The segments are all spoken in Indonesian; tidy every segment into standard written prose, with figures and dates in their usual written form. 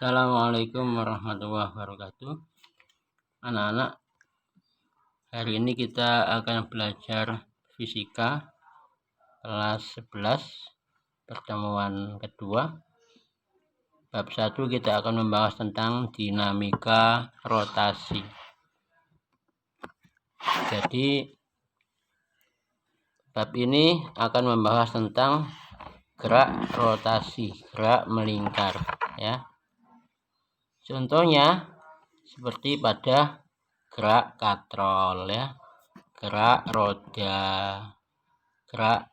Assalamualaikum warahmatullahi wabarakatuh. Anak-anak, hari ini kita akan belajar fisika kelas 11 pertemuan kedua. Bab 1 kita akan membahas tentang dinamika rotasi. Jadi bab ini akan membahas tentang gerak rotasi, gerak melingkar, ya. Contohnya seperti pada gerak katrol, ya, gerak roda, gerak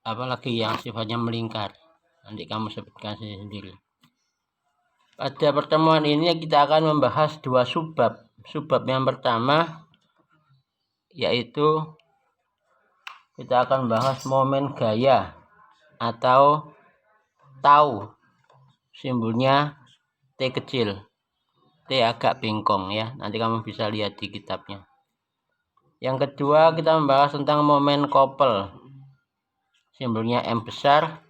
apalagi yang sifatnya melingkar. Nanti kamu sebutkan sendiri. Pada pertemuan ini kita akan membahas dua subbab. Subbab yang pertama yaitu kita akan bahas momen gaya atau tau, simbolnya T kecil, T agak bengkong, ya. Nanti kamu bisa lihat di kitabnya. Yang kedua kita membahas tentang momen couple, simbolnya M besar.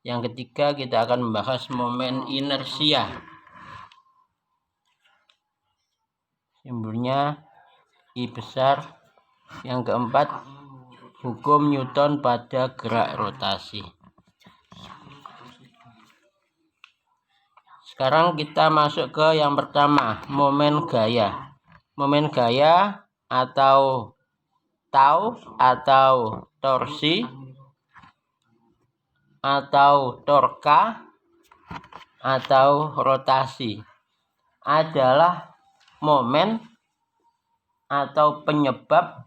Yang ketiga kita akan membahas momen inersia, simbolnya I besar. Yang keempat hukum Newton pada gerak rotasi. Sekarang kita masuk ke yang pertama, momen gaya. Momen gaya atau tau atau torsi atau torka atau rotasi adalah momen atau penyebab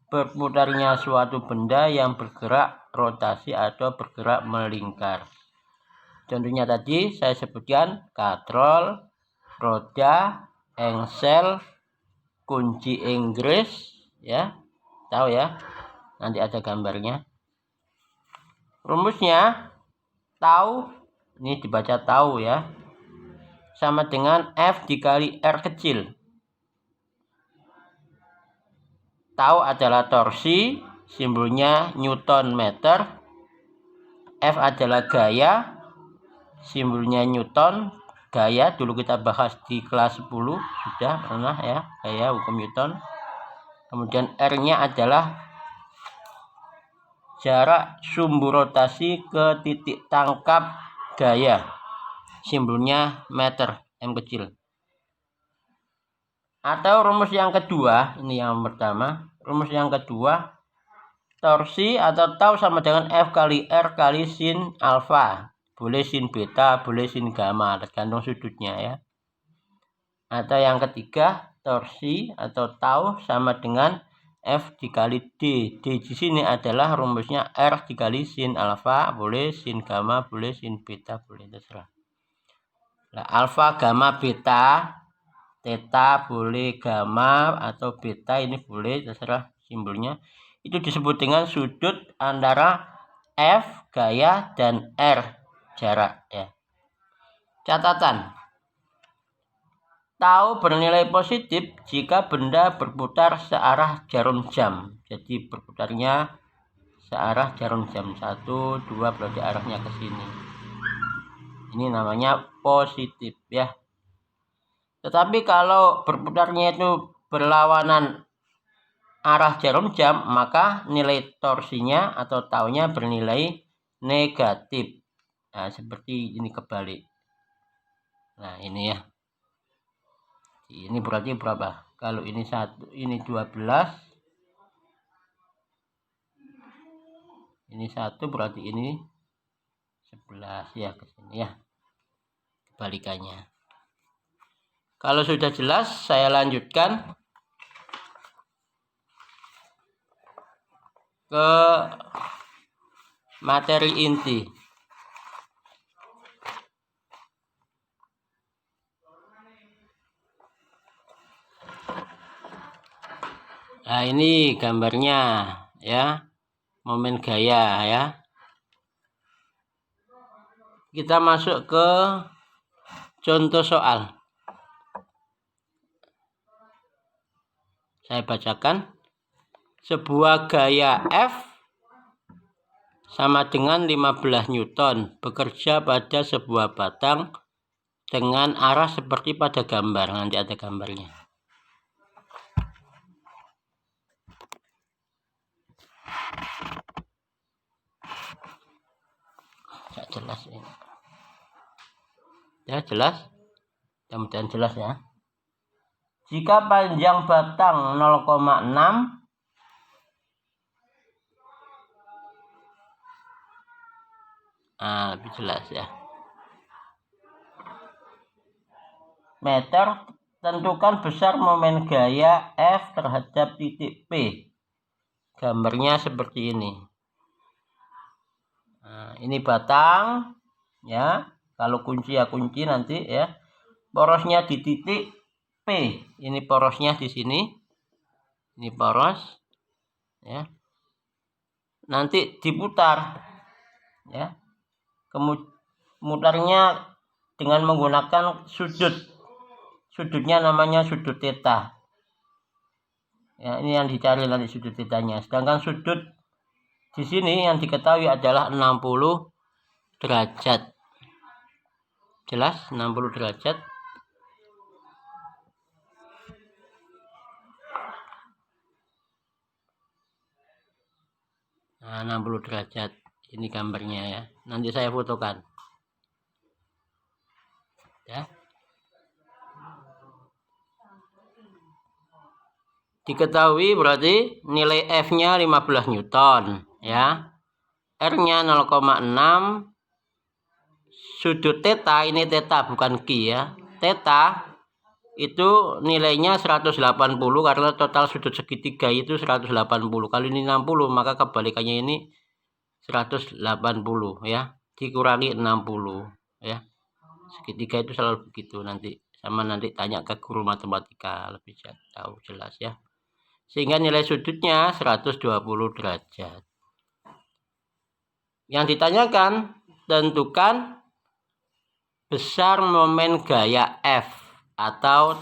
berputarnya suatu benda yang bergerak rotasi atau bergerak melingkar. Contohnya tadi saya sebutkan katrol, roda, engsel, kunci Inggris, ya. Tahu ya? Nanti ada gambarnya. Rumusnya tau, ini dibaca tau, ya, sama dengan F dikali R kecil. Tau adalah torsi, simbolnya Newton meter. F adalah gaya, simbolnya Newton. Gaya dulu kita bahas di kelas 10, sudah pernah, ya, gaya hukum Newton. Kemudian R-nya adalah jarak sumbu rotasi ke titik tangkap gaya, simbolnya meter, M kecil. Atau rumus yang kedua, ini yang pertama. Rumus yang kedua, torsi atau tau sama dengan F kali R kali sin alfa. Boleh sin beta, boleh sin gamma, tergantung sudutnya, ya. Atau yang ketiga, torsi atau tau sama dengan F dikali D. D di sini adalah rumusnya R dikali sin alfa, boleh sin gamma, boleh sin beta, boleh, terserah. Nah, alfa, gamma, beta, theta boleh, gamma atau beta ini boleh, terserah simbolnya. Itu disebut dengan sudut antara F gaya dan R jarak, ya. Catatan, tau bernilai positif jika benda berputar searah jarum jam. Jadi berputarnya searah jarum jam 1, 2 berarti arahnya ke sini. Ini namanya positif, ya. Tetapi kalau berputarnya itu berlawanan arah jarum jam, maka nilai torsinya atau taunya bernilai negatif. Nah, seperti ini kebalik. Nah, ini, ya. Ini berarti berapa? Kalau ini 1, ini 12. Ini 1 berarti ini 11, ya, ke sini, ya. Kebalikannya. Kalau sudah jelas, saya lanjutkan ke materi inti. Nah, ini gambarnya, ya, momen gaya, ya. Kita masuk ke contoh soal. Saya bacakan. Sebuai gaya F sama dengan 15 Newton bekerja pada sebuah batang dengan arah seperti pada gambar. Nanti ada gambarnya. Tidak jelas ini. Ya, jelas? Mudah-mudahan jelas ya. Jika panjang batang 0,6 lebih jelas ya. Meter, tentukan besar momen gaya F terhadap titik P. Gambarnya seperti ini. Nah, ini batang ya. Kalau kunci ya kunci nanti ya. Porosnya di titik P. Ini porosnya di sini. Ini poros ya. Nanti diputar ya. Mutarnya dengan menggunakan sudut. Sudutnya namanya sudut theta. Ya, ini yang dicari nanti sudut tetanya. Sedangkan sudut di sini yang diketahui adalah 60 derajat. Jelas? 60 derajat. Nah, 60 derajat. Ini gambarnya ya. Nanti saya fotokan. Ya. Diketahui berarti nilai F-nya 15 Newton ya. R-nya 0,6. Sudut theta, ini theta bukan ki ya. Theta itu nilainya 180 karena total sudut segitiga itu 180. Kalau ini 60 maka kebalikannya ini 180 ya. Dikurangi 60 ya. Segitiga itu selalu begitu nanti. Sama nanti tanya ke guru matematika lebih tahu jelas ya. Sehingga nilai sudutnya 120 derajat. Yang ditanyakan, tentukan besar momen gaya F atau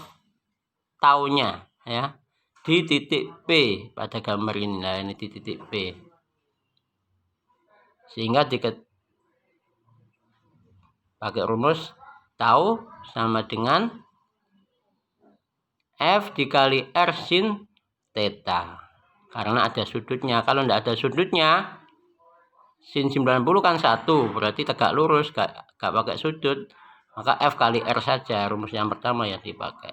taunya ya di titik P pada gambar ini. Nah, ini di titik P. Sehingga pakai rumus tau sama dengan F dikali R sin theta. Karena ada sudutnya. Kalau tidak ada sudutnya, sin 90 kan 1, berarti tegak lurus, gak pakai sudut. Maka F kali R saja, rumus yang pertama yang dipakai.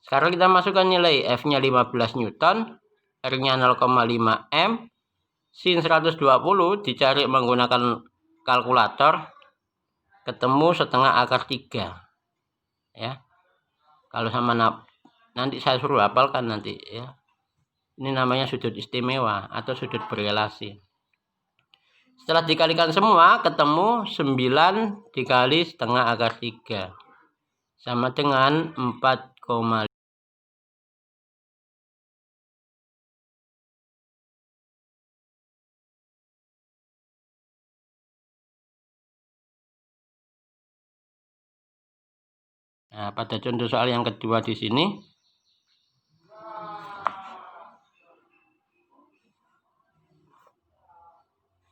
Sekarang kita masukkan nilai F-nya 15 Newton, R-nya 0,5 M, sin 120 dicari menggunakan kalkulator, ketemu setengah akar 3. Ya. Kalau sama nanti saya suruh hafalkan nanti ya. Ini namanya sudut istimewa atau sudut berelasi. Setelah dikalikan semua, ketemu 9 dikali setengah akar 3. Sama dengan 4,5. Nah, pada contoh soal yang kedua di sini.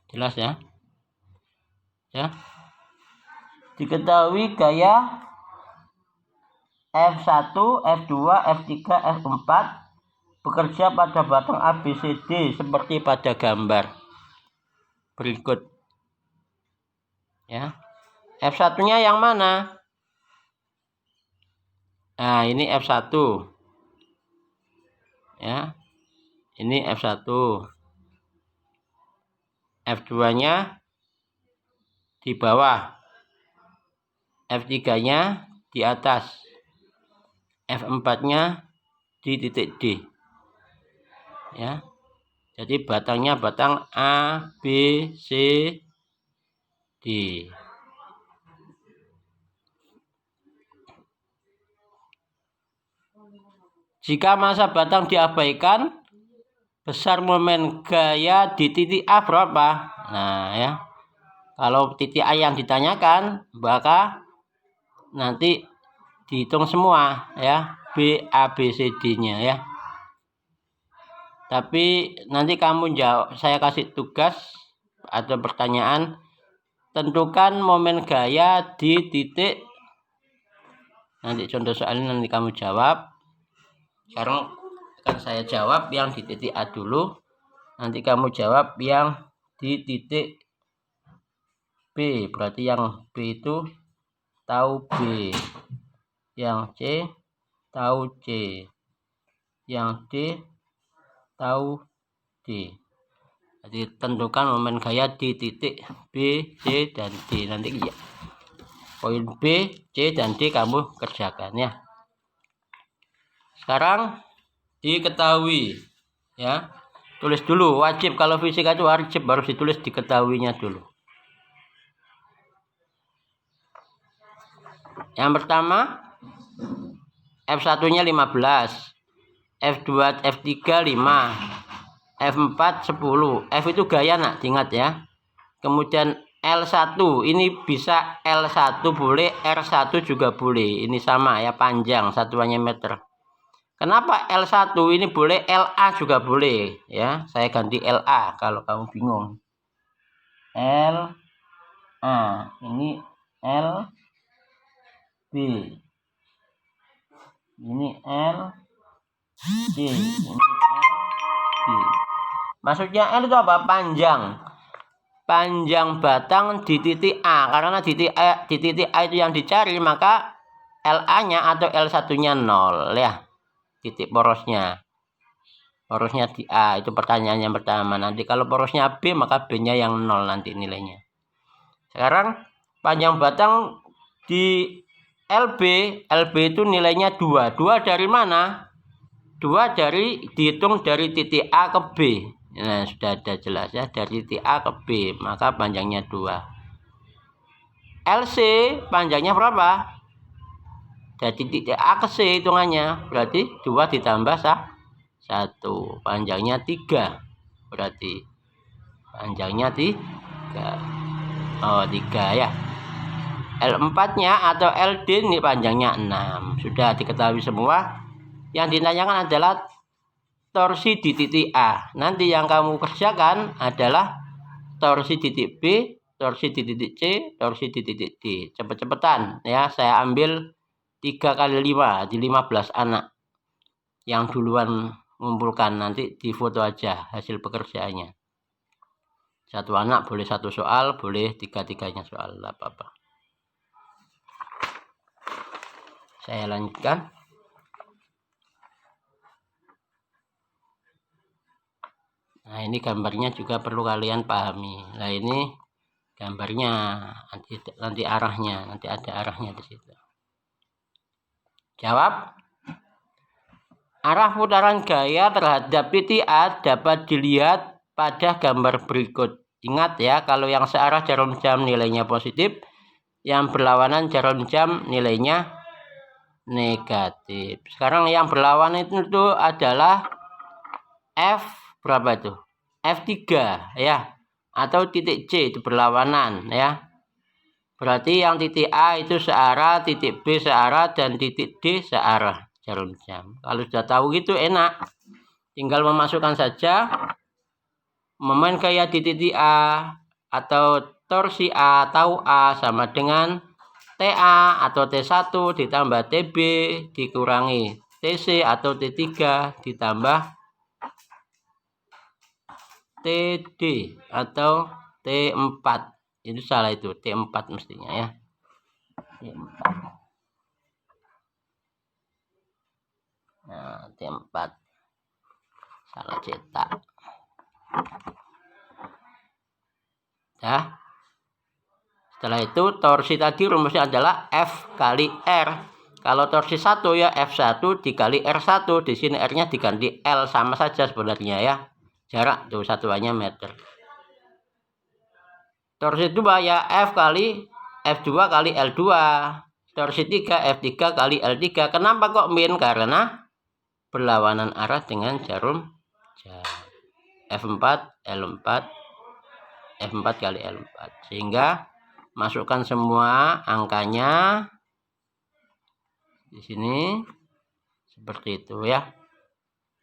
Jelas ya? Ya. Diketahui gaya F1, F2, F3, F4 bekerja pada batang ABCD seperti pada gambar berikut. Ya. F1-nya yang mana? Nah, ini F1. Ya. Ini F1. F2-nya di bawah. F3-nya di atas. F4-nya di titik D. Ya. Jadi batangnya batang A, B, C, D. Jika masa batang diabaikan, besar momen gaya di titik A berapa? Nah ya, kalau titik A yang ditanyakan, maka nanti dihitung semua ya, B, A, B, C, D-nya ya. Tapi nanti kamu jawab, saya kasih tugas atau pertanyaan, tentukan momen gaya di titik Nanti contoh soalnya nanti kamu jawab. Sekarang akan saya jawab yang di titik A dulu. Nanti kamu jawab yang di titik B. Berarti yang B itu tahu B. Yang C tahu C. Yang D tahu D. Jadi tentukan momen gaya di titik B, C, dan D. Nanti ya, poin B, C, dan D kamu kerjakan ya. Sekarang diketahui ya. Tulis dulu, wajib kalau fisika itu wajib harus ditulis diketahuinya dulu. Yang pertama F1-nya 15, F2, F3 5, F4 10. F itu gaya nak, diingat ya. Kemudian L1 ini bisa L1 boleh, R1 juga boleh. Ini sama ya, panjang, satuannya meter. Kenapa L1 ini boleh, LA juga boleh ya. Saya ganti LA kalau kamu bingung. LA ini LB. Ini LC, ini LB. Maksudnya L itu apa? Panjang. Panjang batang di titik A. Karena di titik A itu yang dicari, maka LA-nya atau L1-nya 0 ya. Titik porosnya. Porosnya di A, itu pertanyaan yang pertama. Nanti kalau porosnya B, maka B-nya yang 0 nanti nilainya. Sekarang panjang batang di LB. LB itu nilainya 2. 2 dari mana? 2 dari dihitung dari titik A ke B. Nah, sudah ada jelas ya, dari titik A ke B, maka panjangnya 2. LC panjangnya berapa? Dari titik A ke C hitungannya, berarti 2 ditambah 1, panjangnya 3. Berarti panjangnya 3. Oh, 3 ya. L4-nya atau LD ini panjangnya 6. Sudah diketahui semua. Yang ditanyakan adalah torsi di titik A. Nanti yang kamu kerjakan adalah torsi di titik B, torsi di titik C, torsi di titik D. Cepet-cepetan ya, saya ambil 3 kali 5 di 15 anak. Yang duluan mengumpulkan nanti difoto aja hasil pekerjaannya. Satu anak boleh 1 soal, boleh 3-3-nya soal, tidak apa-apa. Saya lanjutkan. Nah, ini gambarnya juga perlu kalian pahami. Nah, ini gambarnya, nanti arahnya, nanti ada arahnya di situ. Jawab. Arah putaran gaya terhadap titik A dapat dilihat pada gambar berikut. Ingat ya, kalau yang searah jarum jam nilainya positif, yang berlawanan jarum jam nilainya negatif. Sekarang yang berlawanan itu adalah F berapa itu? F3 ya, atau titik C itu berlawanan ya. Berarti yang titik A itu searah, titik B searah, dan titik D searah jarum jam. Kalau sudah tahu gitu enak. Tinggal memasukkan saja momen gaya di titik A atau torsi A tahu A sama dengan TA atau T1 ditambah TB dikurangi TC atau T3 ditambah TD atau T4. Itu salah, itu T4 mestinya ya. T4. Nah, T4. Salah cetak. Ya. Setelah itu torsi tadi rumusnya adalah F kali R. Kalau torsi 1 ya F1 dikali R1. Di sini R-nya diganti L, sama saja sebenarnya ya. Jarak tuh satuannya meter. Torsi 2 ya F kali F2 kali L2. Torsi 3 F3 kali L3. Kenapa kok min? Karena berlawanan arah dengan jarum jam. F4 L4 F4 kali L4. Sehingga masukkan semua angkanya di sini seperti itu ya.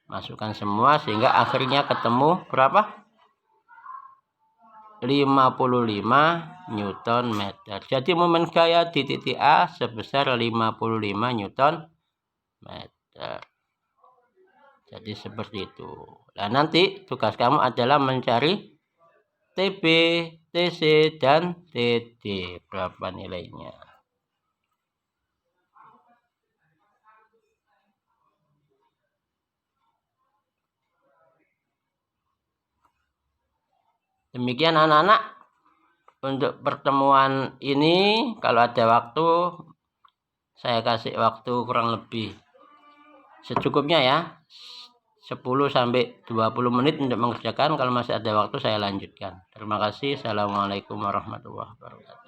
Masukkan semua sehingga akhirnya ketemu berapa? Newton meter. Jadi momen gaya di titik A sebesar 55 Newton meter. Jadi seperti itu. Nah, nanti tugas kamu adalah mencari TB, TC, dan TD. Berapa nilainya? Demikian anak-anak. Untuk pertemuan ini, kalau ada waktu, saya kasih waktu kurang lebih secukupnya ya. 10-20 menit untuk mengerjakan. Kalau masih ada waktu saya lanjutkan. Terima kasih. Assalamualaikum warahmatullahi wabarakatuh.